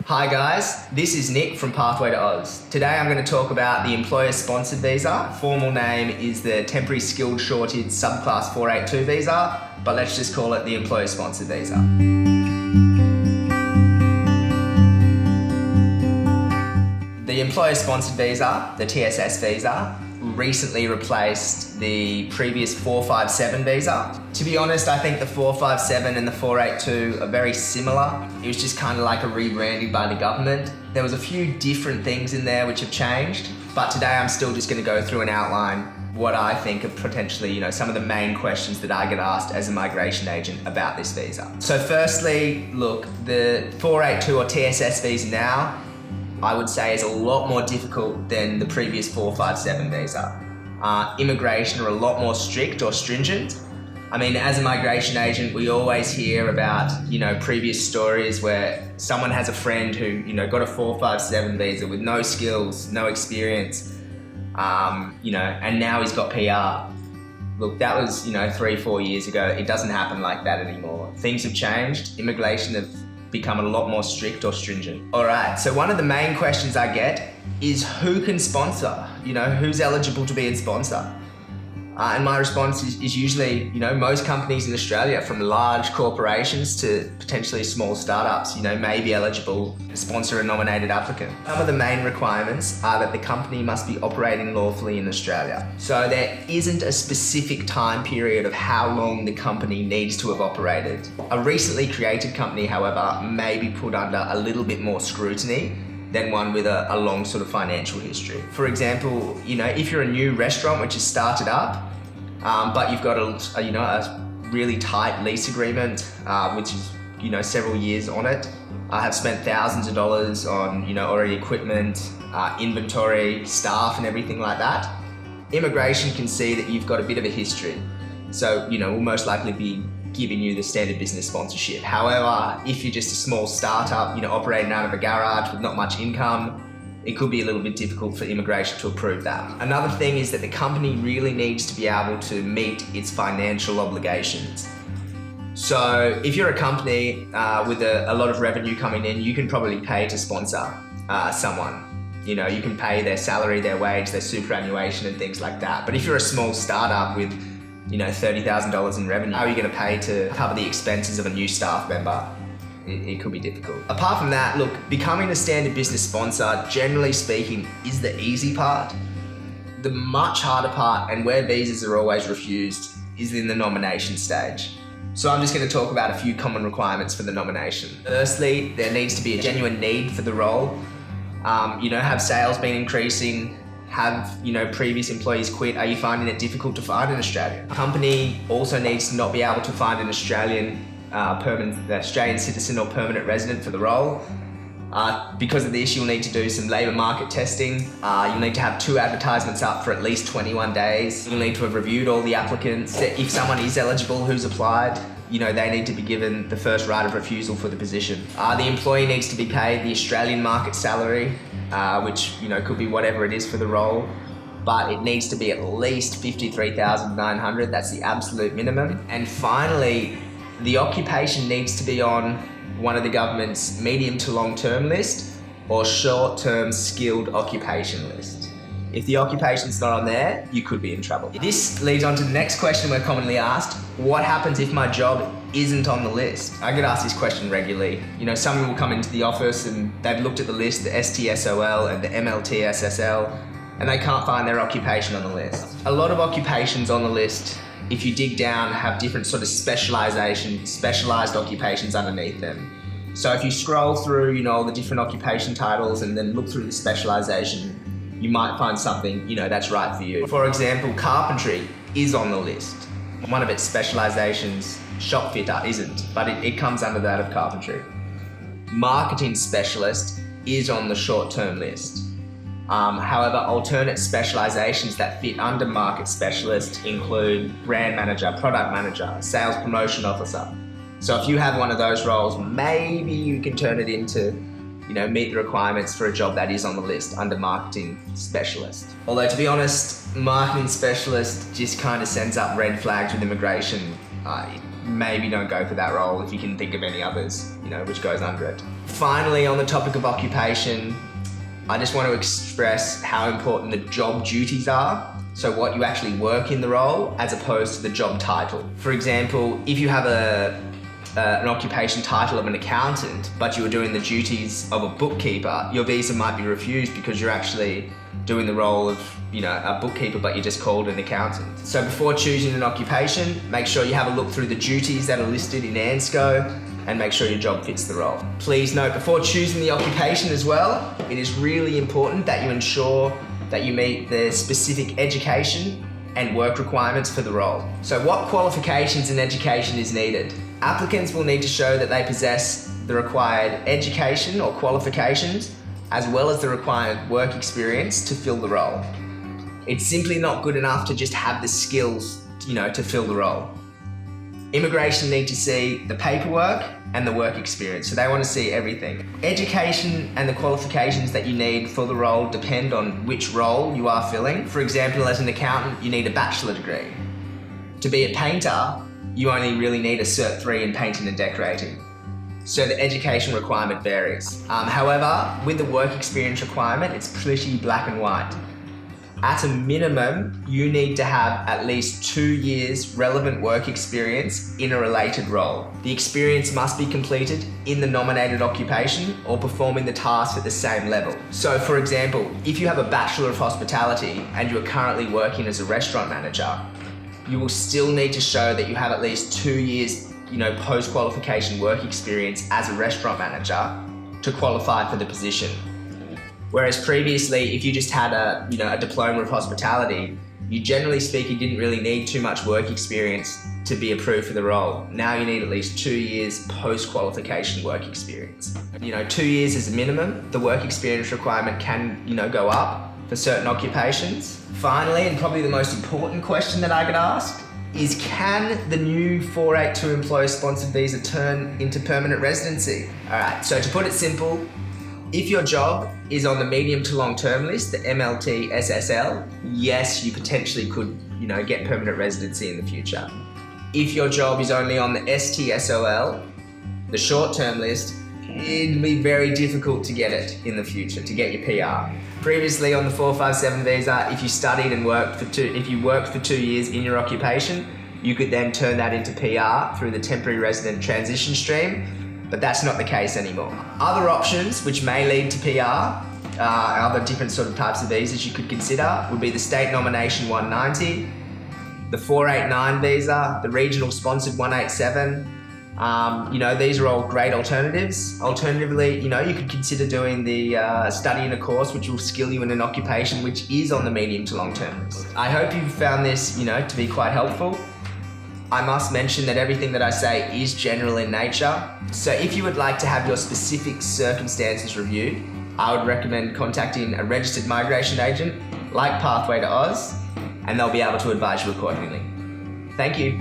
Hi guys, this is Nick from Pathway to Oz. Today I'm going to talk about the employer-sponsored visa. Formal name is the Temporary Skilled Shortage Subclass 482 visa, but let's just call it the employer-sponsored visa. The employer-sponsored visa, the TSS visa, recently replaced the previous 457 visa. To be honest, I think the 457 and the 482 are very similar. It was just kind of like a rebranding by the government. There was a few different things in there which have changed, but today I'm still just going to go through and outline what I think are potentially, some of the main questions that I get asked as a migration agent about this visa. So firstly, look, the 482 or TSS visa now, I would say is a lot more difficult than the previous 457 visa. Immigration are a lot more strict or stringent. I mean, as a migration agent, we always hear about, previous stories where someone has a friend who, got a 457 visa with no skills, no experience, and now he's got PR. Look, that was, 3-4 years ago. It doesn't happen like that anymore. Things have changed. Immigration have become a lot more strict or stringent. All right, so one of the main questions I get is who can sponsor? Who's eligible to be a sponsor? And my response is usually, most companies in Australia, from large corporations to potentially small startups, may be eligible to sponsor a nominated applicant. Some of the main requirements are that the company must be operating lawfully in Australia. So there isn't a specific time period of how long the company needs to have operated. A recently created company, however, may be put under a little bit more scrutiny than one with a long sort of financial history. For example, if you're a new restaurant which has started up, but you've got a really tight lease agreement, which is several years on it. I have spent thousands of dollars on already equipment, inventory, staff, and everything like that. Immigration can see that you've got a bit of a history, so will most likely be giving you the standard business sponsorship. However, if you're just a small startup, operating out of a garage with not much income, it could be a little bit difficult for immigration to approve that. Another thing is that the company really needs to be able to meet its financial obligations. So if you're a company with a lot of revenue coming in, you can probably pay to sponsor someone. You can pay their salary, their wage, their superannuation and things like that. But if you're a small startup with $30,000 in revenue, how are you going to pay to cover the expenses of a new staff member? It could be difficult. Apart from that, look, becoming a standard business sponsor, generally speaking, is the easy part. The much harder part, and where visas are always refused, is in the nomination stage. So I'm just going to talk about a few common requirements for the nomination. Firstly, there needs to be a genuine need for the role. Have sales been increasing? Have previous employees quit? Are you finding it difficult to find an Australian? A company also needs to not be able to find an Australian citizen or permanent resident for the role. Because of this, you'll need to do some labour market testing. You'll need to have 2 advertisements up for at least 21 days. You'll need to have reviewed all the applicants. If someone is eligible who's applied, they need to be given the first right of refusal for the position. The employee needs to be paid the Australian market salary, which could be whatever it is for the role, but it needs to be at least $53,900. That's the absolute minimum. And finally, the occupation needs to be on one of the government's medium to long-term list or short-term skilled occupation list. If the occupation's not on there, you could be in trouble. This leads on to the next question we're commonly asked. What happens if my job isn't on the list? I get asked this question regularly. Someone will come into the office and they've looked at the list, the STSOL and the MLTSSL, and they can't find their occupation on the list. A lot of occupations on the list, if you dig down, have different sort of specialized occupations underneath them. So if you scroll through, all the different occupation titles and then look through the specialization, you might find something, that's right for you. For example, carpentry is on the list. One of its specializations, shop fitter, isn't, but it comes under that of carpentry. Marketing specialist is on the short-term list. However, alternate specializations that fit under market specialist include brand manager, product manager, sales promotion officer. So if you have one of those roles, maybe you can turn it into, meet the requirements for a job that is on the list under marketing specialist. Although to be honest, marketing specialist just kind of sends up red flags with immigration. maybe don't go for that role if you can think of any others, which goes under it. Finally, on the topic of occupation, I just want to express how important the job duties are. So what you actually work in the role as opposed to the job title. For example, if you have an occupation title of an accountant, but you are doing the duties of a bookkeeper, your visa might be refused because you're actually doing the role of a bookkeeper, but you're just called an accountant. So before choosing an occupation, make sure you have a look through the duties that are listed in ANSCO and make sure your job fits the role. Please note, before choosing the occupation as well, it is really important that you ensure that you meet the specific education and work requirements for the role. So what qualifications and education is needed? Applicants will need to show that they possess the required education or qualifications as well as the required work experience to fill the role. It's simply not good enough to just have the skills, to fill the role. Immigration need to see the paperwork and the work experience, so they want to see everything. Education and the qualifications that you need for the role depend on which role you are filling. For example, as an accountant, you need a bachelor degree. To be a painter, you only really need a Cert 3 in painting and decorating. So the education requirement varies. However, with the work experience requirement, it's pretty black and white. At a minimum, you need to have at least 2 years relevant work experience in a related role. The experience must be completed in the nominated occupation or performing the task at the same level. So for example, if you have a Bachelor of Hospitality and you are currently working as a restaurant manager, you will still need to show that you have at least 2 years, post-qualification work experience as a restaurant manager to qualify for the position. Whereas previously, if you just had a diploma of hospitality, you generally speaking didn't really need too much work experience to be approved for the role. Now you need at least 2 years post-qualification work experience. 2 years is a minimum. The work experience requirement can, go up for certain occupations. Finally, and probably the most important question that I get asked, is can the new 482 employer-sponsored visa turn into permanent residency? All right, so to put it simple, if your job is on the medium to long-term list, the MLTSSL, yes, you potentially could, get permanent residency in the future. If your job is only on the STSOL, the short-term list, it'd be very difficult to get it in the future, to get your PR. Previously on the 457 visa, if you studied and worked if you worked for 2 years in your occupation, you could then turn that into PR through the temporary resident transition stream, but that's not the case anymore. Other options which may lead to PR, other different sort of types of visas you could consider would be the state nomination 190, the 489 visa, the regional sponsored 187. These are all great alternatives. Alternatively, you could consider doing the studying a course which will skill you in an occupation which is on the medium to long-term list. I hope you found this, to be quite helpful. I must mention that everything that I say is general in nature. So if you would like to have your specific circumstances reviewed, I would recommend contacting a registered migration agent like Pathway to Oz, and they'll be able to advise you accordingly. Thank you.